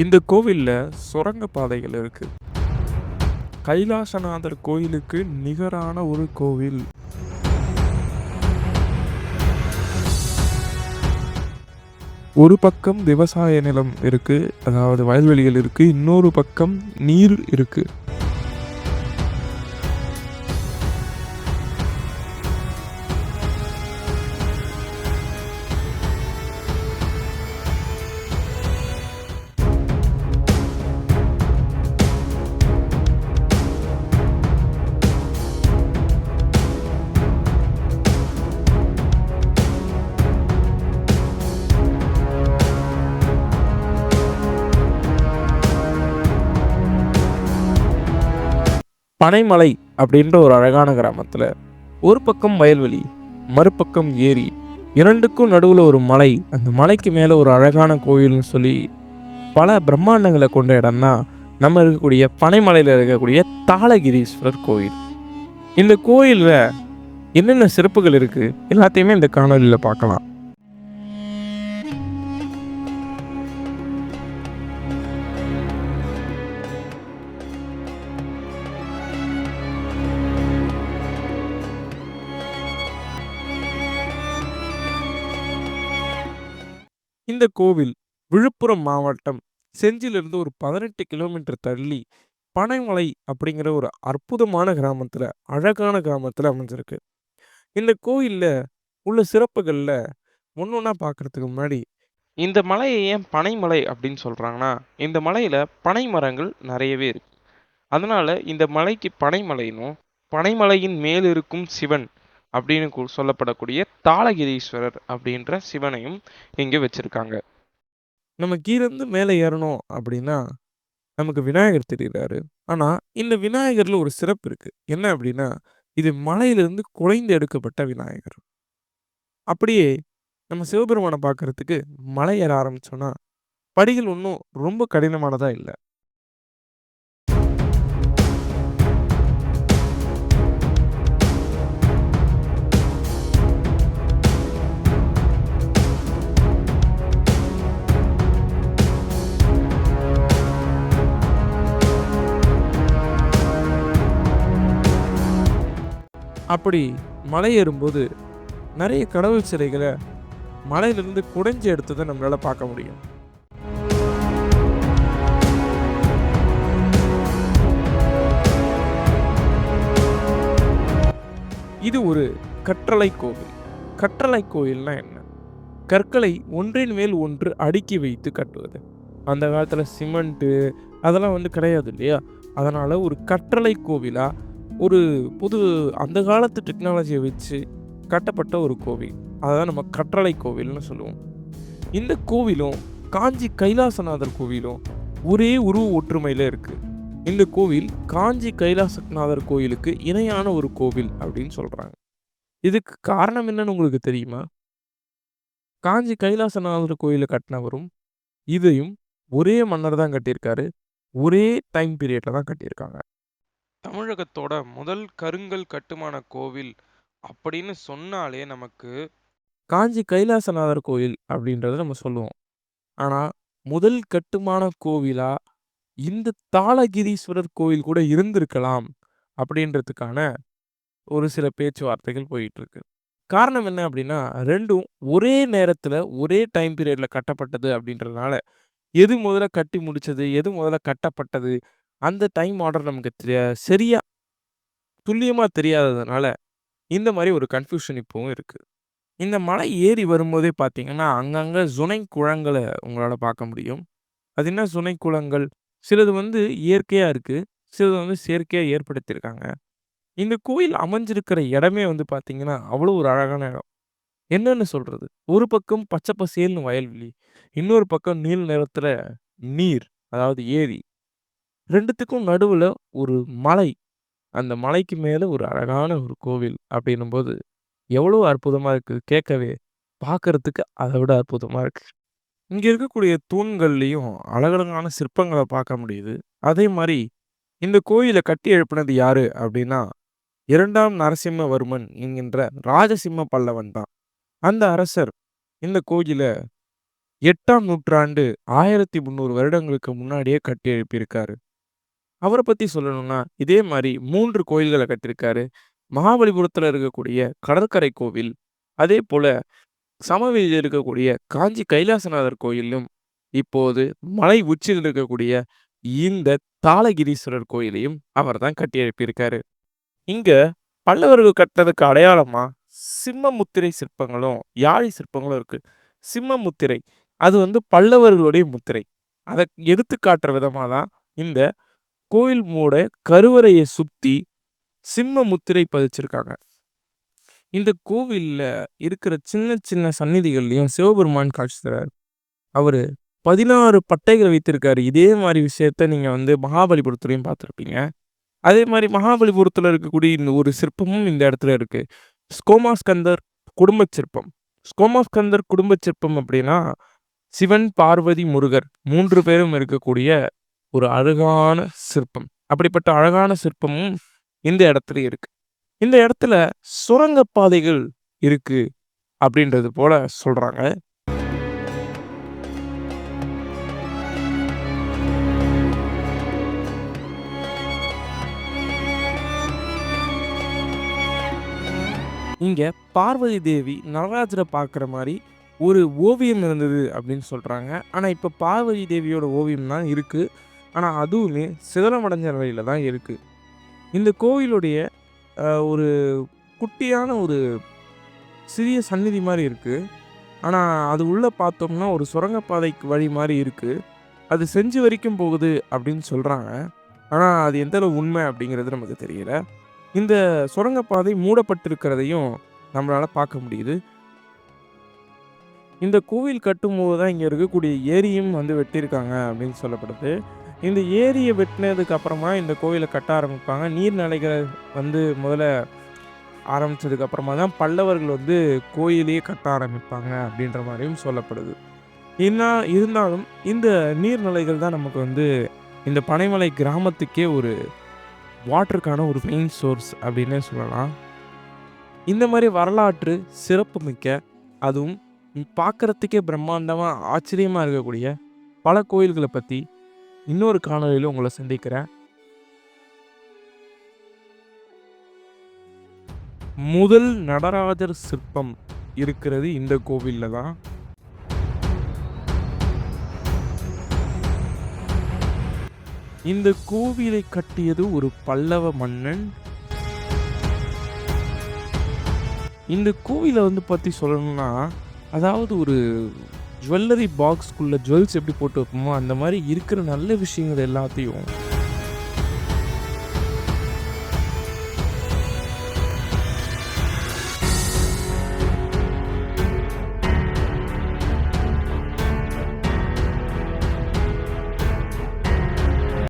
இந்த கோவில்ல சுரங்க பாதைகள் இருக்கு. கைலாசநாதர் கோயிலுக்கு நிகரான ஒரு கோவில். ஒரு பக்கம் விவசாய நிலம் இருக்கு. அதாவது வயல்வெளிகள் இருக்கு. இன்னொரு பக்கம் நீர் இருக்கு. பனைமலை அப்படின்ற ஒரு அழகான கிராமத்துல ஒரு பக்கம் வயல்வெளி, மறுபக்கம் ஏரி, இரண்டுக்கும் நடுவுல ஒரு மலை. அந்த மலைக்கு மேல ஒரு அழகான கோயில்னு சொல்லி பல பிரம்மாண்டங்களை கொண்ட இடம் தான் நம்ம இருக்கக்கூடிய பனைமலையில இருக்கக்கூடிய தாளகிரீஸ்வரர் கோயில். இந்த கோயில்ல என்னென்ன சிறப்புகள் இருக்கு எல்லாத்தையுமே இந்த காணொலியில பார்க்கலாம். இந்த கோவில் விழுப்புரம் மாவட்டம் செஞ்சிலிருந்து ஒரு 18 கிலோமீட்டர் தள்ளி பனைமலை அப்படிங்கிற ஒரு அற்புதமான கிராமத்துல, அழகான கிராமத்துல அமைஞ்சிருக்கு. இந்த கோயில்ல உள்ள சிறப்புகள்ல ஒன்னொன்னா பார்க்கறதுக்கு முன்னாடி, இந்த மலையை ஏன் பனைமலை அப்படின்னு சொல்றாங்கன்னா, இந்த மலையில பனை மரங்கள் நிறையவே இருக்கு. அதனால இந்த மலைக்கு பனைமலைன்னும், பனைமலையின் மேல் இருக்கும் சிவன் அப்படின்னு சொல்லப்படக்கூடிய தாளகிரீஸ்வரர் அப்படின்ற சிவனையும் இங்க வச்சிருக்காங்க. நம்ம கீழேருந்து மேலே ஏறணும் அப்படின்னா, நமக்கு விநாயகர் தெரிகிறாரு. ஆனா, இந்த விநாயகர்ல ஒரு சிறப்பு இருக்கு. என்ன அப்படின்னா, இது மலையிலிருந்து குடைந்து எடுக்கப்பட்ட விநாயகர். அப்படியே நம்ம சிவபெருமான பார்க்கறதுக்கு மலை ஏற ஆரம்பிச்சோம்னா, படிகள் ஒண்ணும் ரொம்ப கடினமானதா இல்ல. அப்படி மலை ஏறும்போது நெறைய கடவுள் சிலைகள மலையிலிருந்து குடைஞ்சு எடுத்தத நம்மளால பார்க்க முடியும். இது ஒரு கற்றளை கோவில். கற்றளை கோயில்னா என்ன? கற்களை ஒன்றின் மேல் ஒன்று அடுக்கி வைத்து கட்டுவது. அந்த காலத்துல சிமெண்ட்டு அதெல்லாம் கிடையாது இல்லையா? அதனால ஒரு கற்றளை கோவிலா, ஒரு புது அந்த காலத்து டெக்னாலஜிய வச்சு கட்டப்பட்ட ஒரு கோவில். அததான் நம்ம கற்றளை கோவில்னு சொல்லுவோம். இந்த கோவிலும், காஞ்சி கைலாசநாதர் கோவிலும் ஒரே உருவ ஒற்றுமையில இருக்கு. இந்த கோவில் காஞ்சி கைலாசநாதர் கோயிலுக்கு இணையான ஒரு கோவில் அப்படின்னு சொல்றாங்க. இதுக்கு காரணம் என்னன்னு உங்களுக்கு தெரியுமா? காஞ்சி கைலாசநாதர் கோயில கட்டினவரும், இதையும் ஒரே மன்னர் தான் கட்டியிருக்காரு. ஒரே டைம் பீரியட்ல தான் கட்டியிருக்காங்க. தமிழகத்தோட முதல் கருங்கல் கட்டுமான கோவில் அப்படின்னு சொன்னாலே நமக்கு காஞ்சி கைலாசநாதர் கோயில் அப்படின்றத நம்ம சொல்லுவோம். ஆனா, முதல் கட்டுமான கோவிலா இந்த தாளகிரீஸ்வரர் கோயில் கூட இருந்திருக்கலாம் அப்படின்றதுக்கான ஒரு சில பேச்சுவார்த்தைகள் போயிட்டு இருக்கு. காரணம் என்ன அப்படின்னா, 2ம் ஒரே நேரத்துல, ஒரே டைம் பீரியட்ல கட்டப்பட்டது அப்படின்றதுனால, எது முதல்ல கட்டி முடிச்சது, எது முதல்ல கட்டப்பட்டது, அந்த டைம் ஆர்டர் நமக்கு சரியா துல்லியமா தெரியாததுனால, இந்த மாரி ஒரு கன்ஃப்யூஷன் இப்பவும் இருக்கு. இந்த மலை ஏறி வரும்போதே பார்த்தீங்கன்னா, அங்கங்க சுனை குளங்கள உங்களால பார்க்க முடியும். அது என்ன சுனை குளங்கள்? சிலது இயற்கையா இருக்கு. சிலது செயற்கையா ஏற்படுத்தியிருக்காங்க. இந்த கோயில் அமைஞ்சிருக்கிற இடமே பார்த்தீங்கன்னா, அவ்வளோ ஒரு அழகான இடம். என்னன்னு சொல்றது? ஒரு பக்கம் பச்சை பசேல்னு வயல்வெளி. இன்னொரு பக்கம் நீல நிறத்துல நீர். அதாவது ஏரி. 2த்துக்கும் நடுவுல ஒரு மலை. அந்த மலைக்கு மேல ஒரு அழகான ஒரு கோவில் அப்படின்னும்போது, எவ்வளோ அற்புதமா இருக்கு. கேட்கவே, பார்க்கறதுக்கு அத விட அற்புதமா இருக்கு. இங்க இருக்கக்கூடிய தூண்கள்லயும் அழகழகான சிற்பங்கள பார்க்க முடியுது. அதே மாரி இந்த கோயில கட்டி எழுப்புனது யாரு அப்படின்னா, 2ஆம் நரசிம்மவர்மன் என்கின்ற ராஜசிம்ம பல்லவன் தான். அந்த அரசர் இந்த கோயில 8ஆம் நூற்றாண்டு 1300 வருடங்களுக்கு முன்னாடியே கட்டி எழுப்பியிருக்காரு. அவர பத்தி சொல்லணும்னா, இதே மாரி 3 கோயில்கள கட்டியிருக்காரு. மகாபலிபுரத்துல இருக்கக்கூடிய கடற்கரை கோவில், அதேபோல சமவெளியில இருக்கக்கூடிய காஞ்சி கைலாசநாதர் கோயிலும், இப்போது மலை உச்சியில் இருக்கக்கூடிய இந்த தாளகிரீஸ்வரர் கோயிலையும் அவர் தான் கட்டி எழுப்பியிருக்காரு. இங்க பல்லவர்கள் கட்டினதுக்கு அடையாளமா சிம்ம முத்திரை சிற்பங்களும், யாழி சிற்பங்களும் இருக்கு. சிம்ம முத்திரை அது வந்து பல்லவர்களுடைய முத்திரை. அத எடுத்து காட்டுற விதமா தான் இந்த கோயில் மூட கருவறைய சுத்தி சிம்ம முத்திரை பதிச்சிருக்காங்க. இந்த கோவில்ல இருக்கிற சின்ன சின்ன சந்நிதிகள்லயும் சிவபெருமான் காட்சி தராரு. அவரு 16 பட்டைகள் வைத்திருக்காரு. இதே மாரி விஷயத்த நீங்க வந்து மகாபலிபுரத்துலயும் பார்த்திருப்பீங்க. அதே மாரி மகாபலிபுரத்துல இருக்கக்கூடிய இந்த ஒரு சிற்பமும் இந்த இடத்துல இருக்கு. ஸ்கோமாஸ்கந்தர் குடும்பச் சிற்பம். ஸ்கோமாஸ்கந்தர் குடும்பச் சிற்பம் அப்படின்னா, சிவன், பார்வதி, முருகர் 3 பேரும் இருக்கக்கூடிய ஒரு அழகான சிற்பம். அப்படிப்பட்ட அழகான சிற்பமும் இந்த இடத்துல இருக்கு. இந்த இடத்துல சுரங்கப் பாதைகள் இருக்கு அப்படின்றது போல சொல்றாங்க. இங்க பார்வதி தேவி நடராஜர பார்க்குற மாரி ஒரு ஓவியம் இருந்தது அப்படின்னு சொல்றாங்க. ஆனா, இப்ப பார்வதி தேவியோட ஓவியம் தான் இருக்கு. ஆனா, அதுவுமே சிதிலமடைஞ்ச நிலையில தான் இருக்கு. இந்த கோவிலுடைய ஒரு குட்டியான ஒரு சிறிய சந்நிதி மாரி இருக்கு. ஆனா, அது உள்ள பார்த்தோம்னா ஒரு சுரங்கப்பாதைக்கு வழி மாரி இருக்கு. அது செஞ்சு வரைக்கும் போகுது அப்படின்னு சொல்றாங்க. ஆனா, அது எந்த அளவு உண்மை அப்படிங்கிறது நமக்கு தெரியல. இந்த சுரங்கப்பாதை மூடப்பட்டிருக்கிறதையும் நம்மளால பார்க்க முடியுது. இந்த கோவில் கட்டும்போது தான் இங்க இருக்கக்கூடிய ஏரியும் வந்து வெட்டியிருக்காங்க அப்படின்னு சொல்லப்படுது. இந்த ஏரிய வெட்டினதுக்கு அப்புறமா இந்த கோவில கட்ட ஆரம்பிப்பாங்க. நீர்நிலைகள் வந்து முதல்ல ஆரம்பிச்சதுக்கு அப்புறமா தான் பல்லவர்கள் வந்து கோயிலையே கட்ட ஆரம்பிப்பாங்க அப்படின்ற மாரியும் சொல்லப்படுது. இருந்தாலும் இந்த நீர்நிலைகள் தான் நமக்கு வந்து இந்த பனைமலை கிராமத்துக்கே ஒரு வாட்டருக்கான ஒரு மெயின் சோர்ஸ் அப்படின்னே சொல்லலாம். இந்த மாரி வரலாற்று சிறப்புமிக்க, அதுவும் பார்க்கறதுக்கே பிரம்மாண்டமா, ஆச்சரியமா இருக்கக்கூடிய பல கோயில்கள பத்தி இன்னொரு காணொளியில உங்கள சந்திக்கிறேன். முதல் நடராஜர் சிற்பம் இருக்கிறது இந்த கோவில்ல தான். இந்த கோவிலை கட்டியது ஒரு பல்லவ மன்னன். இந்த கோவில வந்து பத்தி சொல்லணும்னா, அதாவது ஒரு ஜுவல்லரி பாக்ஸ்க்குள்ள ஜுவல்ஸ் எப்படி போட்டு வைப்போமோ, அந்த மாரி இருக்கிற நல்ல விஷயங்கள் எல்லாத்தையும்